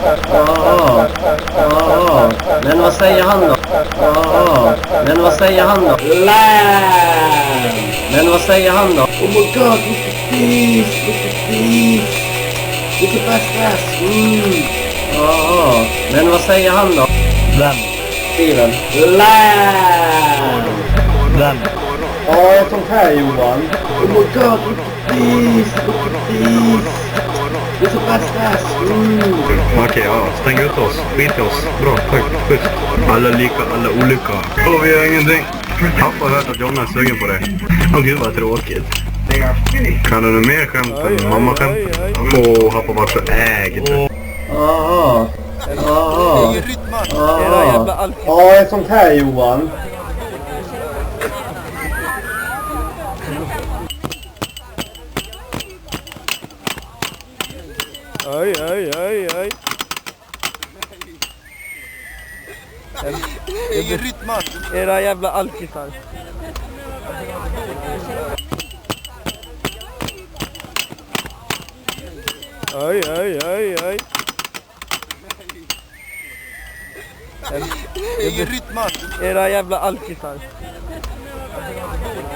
Ja, ja. Men vad säger han då? Ja, men vad säger han då? Men vad säger han då? Oh my god, look at this, look at this. Look at bäst. Ja, men vad säger han då? Vem? Steven. Vem? Ja, sånt här Johan. Oh my god, look at this, look at this. Look at bäst. Okej, ja. Stäng ut oss. Skit i oss. Bra, tack. Schysst. Alla lika, alla olika. Och vi gör ingenting. Pappa har hört att Jonna är sugen på det. Åh gud vad tråkigt. Kan du mer skämt än mamma skämt? Åh, pappa var så ägd. Ja. Era jävla alkis. Ja, sånt här Johan. Oj. Ingen rytman. Era jävla alkisar. Oj. Ingen rytman. Era jävla alkisar.